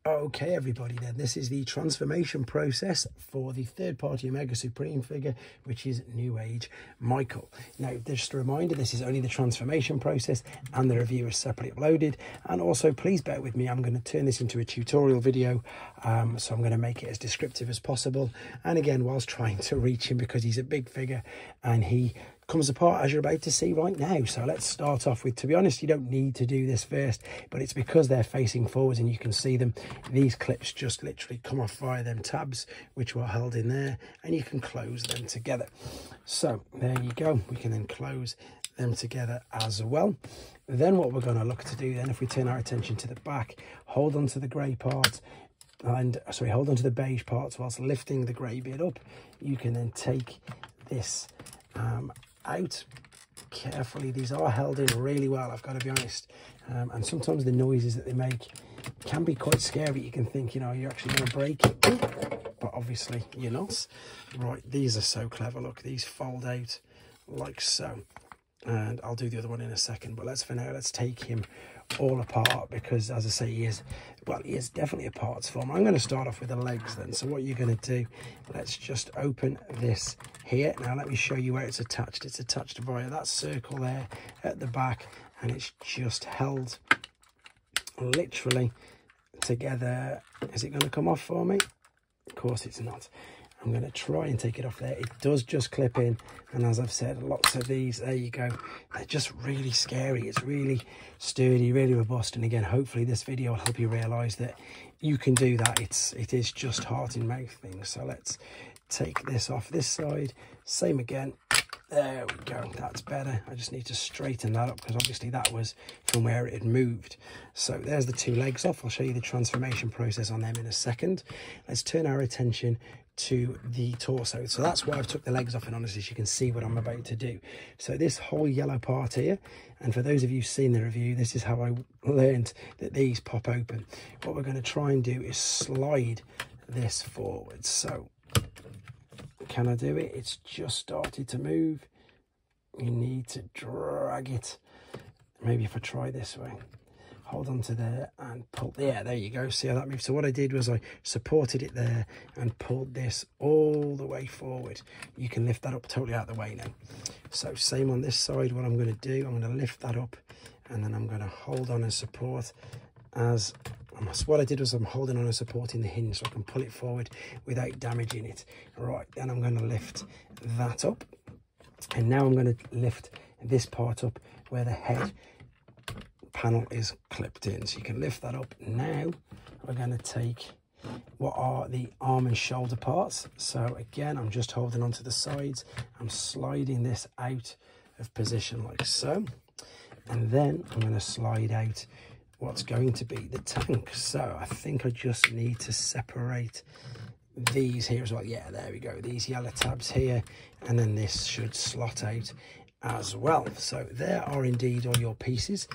Okay, everybody, then this is the transformation process for the third-party Omega Supreme figure, which is Newage Michael. Now, just a reminder, this is only the transformation process and the review is separately uploaded. And also, please bear with me, I'm going to turn this into a tutorial video, so I'm going to make it as descriptive as possible. And again, whilst trying to reach him, because he's a big figure and he comes apart as you're about to see right now. So let's start off with, to be honest, you don't need to do this first, but it's because they're facing forwards and you can see them. These clips just literally come off via them tabs, which were held in there, and you can close them together. So there you go. We can then close them together as well. Then what we're going to look to do then, if we turn our attention to the back, hold on to the grey part, and sorry, hold on to the beige parts whilst lifting the grey bit up. You can then take this out carefully. These are held in really well, I've got to be honest, and sometimes the noises that they make can be quite scary. You can think, you know, you're actually going to break it, but obviously you're not. Right, these are so clever. Look, these fold out like so, and I'll do the other one in a second, but let's, for now, let's take him all apart, because as I say, he is definitely a parts form. I'm going to start off with the legs then. So what you're going to do, let's just open this here. Now let me show you where it's attached. It's attached via that circle there at the back, and it's just held literally together. Is it going to come off for me? Of course it's not. I'm going to try and take it off there. It does just clip in, and as I've said, lots of these, there you go, they're just really scary. It's really sturdy, really robust, and again, hopefully this video will help you realise that you can do that. It is just heart in mouth things. So let's take this off this side, same again. There we go, that's better. I just need to straighten that up, because obviously that was from where it had moved. So there's the two legs off. I'll show you the transformation process on them in a second. Let's turn our attention to the torso. So that's why I've took the legs off, and honestly, you can see what I'm about to do. So this whole yellow part here, and for those of you who've seen the review, this is how I learned that these pop open. What we're going to try and do is slide this forward. So can I do it? It's just started to move. You need to drag it. Maybe if I try this way, hold on to there and pull. Yeah, there you go. See how that moves? So what I did was I supported it there and pulled this all the way forward. You can lift that up totally out of the way now. So same on this side. What I'm going to do, I'm going to lift that up, and then I'm going to hold on and support. As what I did was I'm holding on and supporting the hinge so I can pull it forward without damaging it. Right, then I'm going to lift that up, and now I'm going to lift this part up where the head panel is clipped in. So you can lift that up. Now we're going to take what are the arm and shoulder parts. So again, I'm just holding onto the sides. I'm sliding this out of position like so, and then I'm going to slide out what's going to be the tank. So I think I just need to separate these here as well. Yeah, there we go, these yellow tabs here, and then this should slot out as well. So there are indeed all your pieces.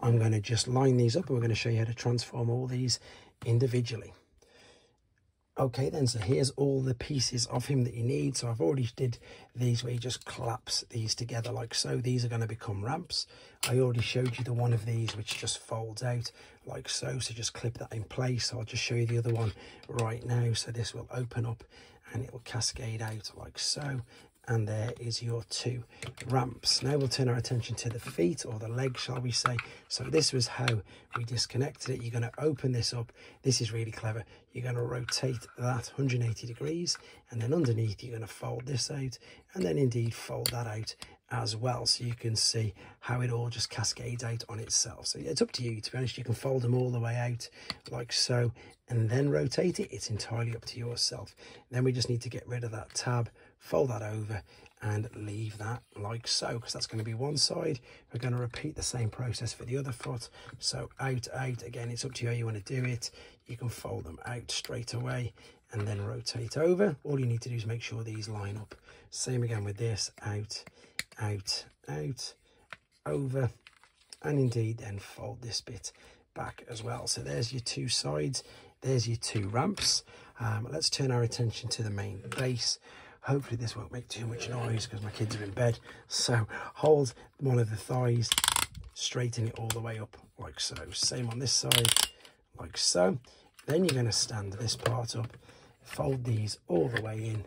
I'm going to just line these up, and we're going to show you how to transform all these individually. Okay then, so here's all the pieces of him that you need. So I've already did these where you just collapse these together like so. These are going to become ramps. I already showed you the one of these which just folds out like so. So just clip that in place. I'll just show you the other one right now. So this will open up and it will cascade out like so. And there is your two ramps. Now we'll turn our attention to the feet, or the legs, shall we say. So this was how we disconnected it. You're going to open this up. This is really clever. You're going to rotate that 180 degrees, and then underneath you're going to fold this out, and then indeed fold that out as well, so you can see how it all just cascades out on itself. So it's up to you, to be honest. You can fold them all the way out like so, and then rotate it. It's entirely up to yourself. Then we just need to get rid of that tab, fold that over, and leave that like so, because that's going to be one side. We're going to repeat the same process for the other foot. So out, again, it's up to you how you want to do it. You can fold them out straight away and then rotate over. All you need to do is make sure these line up. Same again with this, out, over, and indeed then fold this bit back as well. So there's your two sides, there's your two ramps. Let's turn our attention to the main base. Hopefully this won't make too much noise because my kids are in bed. So hold one of the thighs, straighten it all the way up like so. Same on this side like so, Then you're going to stand this part up, fold these all the way in.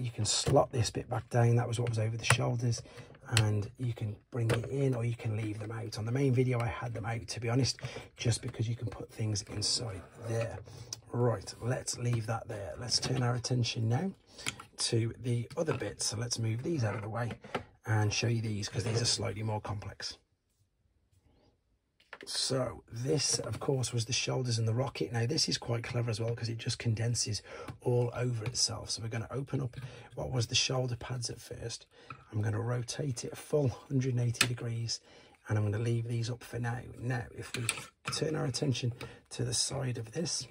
You can slot this bit back down, that was what was over the shoulders, and you can bring it in or you can leave them out. On the main video I had them out, to be honest, just because you can put things inside there. Right, let's leave that there. Let's turn our attention now to the other bits. So let's move these out of the way and show you these, because these are slightly more complex. So this, of course, was the shoulders and the rocket. Now this is quite clever as well, because it just condenses all over itself. So we're going to open up what was the shoulder pads at first. I'm going to rotate it a full 180 degrees, and I'm going to leave these up for now. Now, if we turn our attention to the side of this,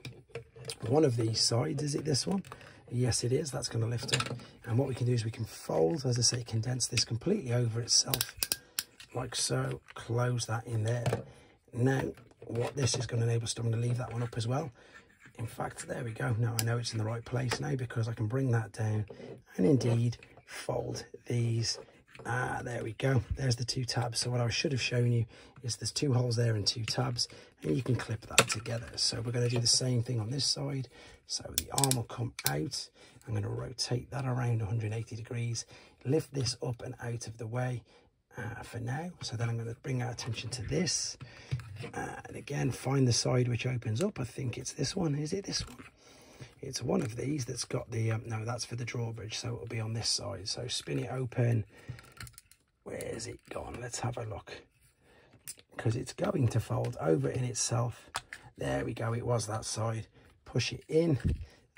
one of these sides, is it this one? Yes, it is. That's going to lift up. And what we can do is we can fold, as I say, condense this completely over itself, like so. Close that in there. Now, what this is going to enable us to, I'm going to leave that one up as well. In fact, there we go. Now I know it's in the right place now, because I can bring that down and indeed fold these. There we go. There's the two tabs. So what I should have shown you is there's two holes there and two tabs, and you can clip that together. So we're going to do the same thing on this side. So the arm will come out. I'm going to rotate that around 180 degrees, lift this up and out of the way for now. So then I'm going to bring our attention to this, and again find the side which opens up. I think it's this one. Is it this one? It's one of these that's got the no, that's for the drawbridge, so it'll be on this side. So spin it open. Where's it gone? Let's have a look, because it's going to fold over in itself. There we go. It was that side. Push it in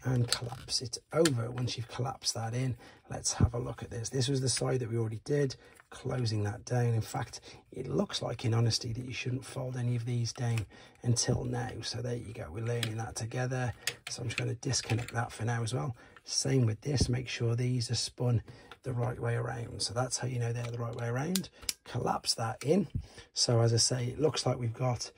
and collapse it over. Once you've collapsed that in, let's have a look at this. This was the side that we already did, closing that down. In fact, it looks like, in honesty, that you shouldn't fold any of these down until now. So there you go, we're learning that together. So I'm just going to disconnect that for now as well. Same with this, make sure these are spun the right way around. So that's how you know they're the right way around. Collapse that in. So as I say, it looks like we've got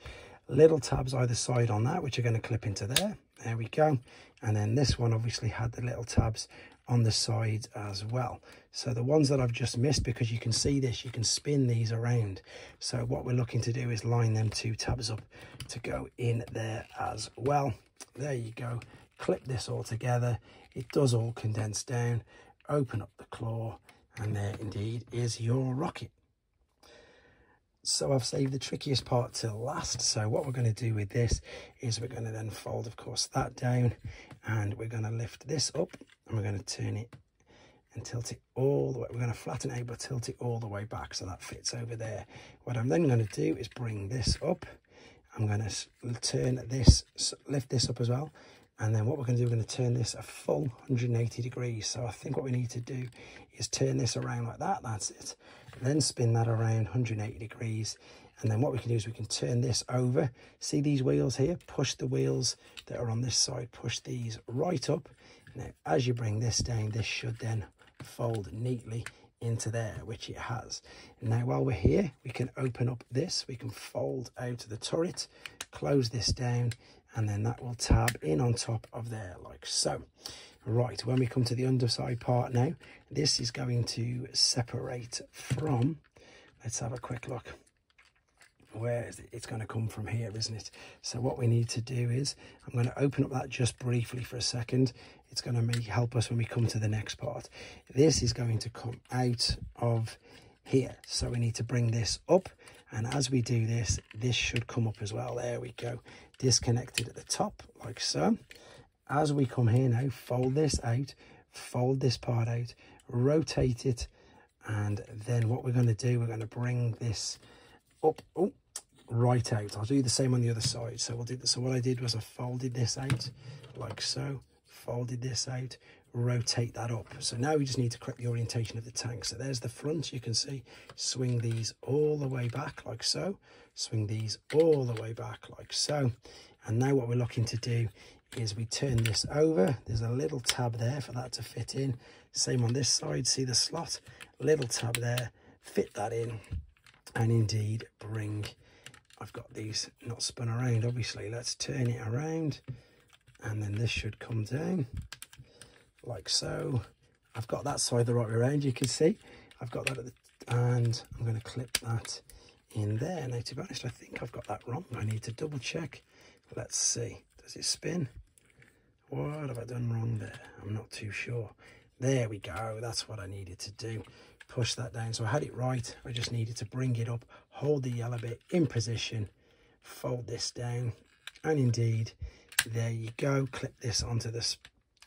little tabs either side on that, which are going to clip into there. There we go. And then this one obviously had the little tabs on the sides as well. So the ones that I've just missed, because you can see this, you can spin these around. So what we're looking to do is line them two tabs up to go in there as well. There you go. Clip this all together. It does all condense down. Open up the claw, and there indeed is your rocket. So I've saved the trickiest part till last. So what we're going to do with this is we're going to then fold, of course, that down, and we're going to lift this up, and we're going to turn it and tilt it all the way. We're going to flatten it out but tilt it all the way back so that fits over there. What I'm then going to do is bring this up. I'm going to turn this, lift this up as well. And then what we're going to do, we're going to turn this a full 180 degrees. So I think what we need to do is turn this around like that. That's it. Then spin that around 180 degrees. And then what we can do is we can turn this over. See these wheels here? Push the wheels that are on this side. Push these right up. Now, as you bring this down, this should then fold neatly into there, which it has. Now, while we're here, we can open up this. We can fold out the turret, close this down, and then that will tab in on top of there like so. Right, when we come to the underside part now, this is going to separate from, let's have a quick look. Where is it? It's going to come from here, isn't it? So what we need to do is, I'm going to open up that just briefly for a second. It's going to help us when we come to the next part. This is going to come out of here. So we need to bring this up. And as we do this, this should come up as well. There we go. Disconnected at the top, like so. As we come here now, fold this out, fold this part out, rotate it. And then what we're going to do, we're going to bring this up, right out. I'll do the same on the other side. So we'll do this. So what I did was I folded this out like so, folded this out, rotate that up. So now we just need to correct the orientation of the tank. So there's the front, you can see. Swing these all the way back like so, swing these all the way back like so. And now what we're looking to do is we turn this over. There's a little tab there for that to fit in. Same on this side, see the slot, little tab there, fit that in, and indeed bring, I've got these not spun around obviously, let's turn it around, and then this should come down like so. I've got that side the right way around, you can see. I've got that at the, and I'm going to clip that in there. Now, to be honest, I think I've got that wrong. I need to double check. Let's see. Does it spin? What have I done wrong there? I'm not too sure. There we go. That's what I needed to do. Push that down. So I had it right. I just needed to bring it up, hold the yellow bit in position, fold this down, and indeed, there you go. Clip this onto the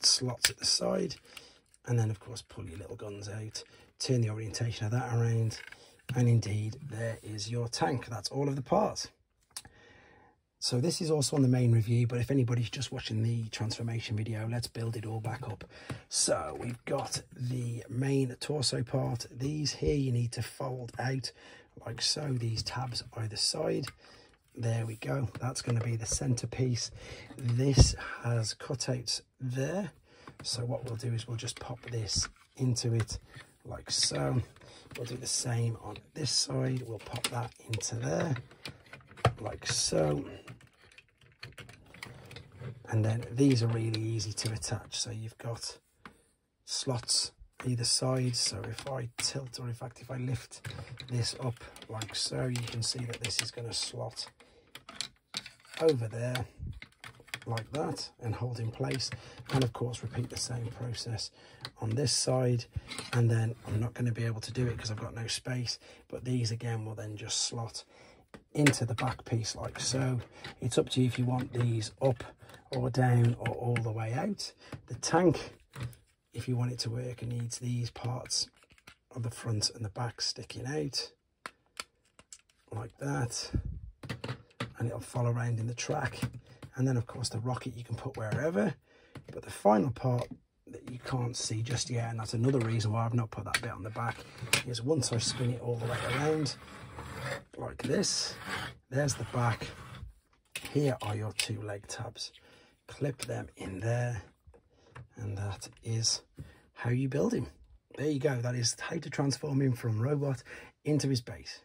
slots at the side, and then of course pull your little guns out, turn the orientation of that around, and indeed there is your tank. That's all of the parts. So this is also on the main review, but if anybody's just watching the transformation video, let's build it all back up. So we've got the main torso part. These here you need to fold out like so, these tabs either side. There we go. That's going to be the centerpiece. This has cutouts there. So what we'll do is we'll just pop this into it like so. We'll do the same on this side. We'll pop that into there like so. And then these are really easy to attach. So you've got slots either side. So if I tilt, or in fact if I lift this up like so, you can see that this is going to slot over there like that and hold in place. And of course repeat the same process on this side. And then I'm not going to be able to do it because I've got no space, but these again will then just slot into the back piece like so. It's up to you if you want these up or down or all the way out. The tank, if you want it to work, it needs these parts of the front and the back sticking out like that, and it'll follow around in the track. And then of course the rocket you can put wherever, but the final part that you can't see just yet, and that's another reason why I've not put that bit on the back, is once I spin it all the way around like this, there's the back. Here are your two leg tabs. Clip them in there, and that is how you build him. There you go. That is how to transform him from robot into his base.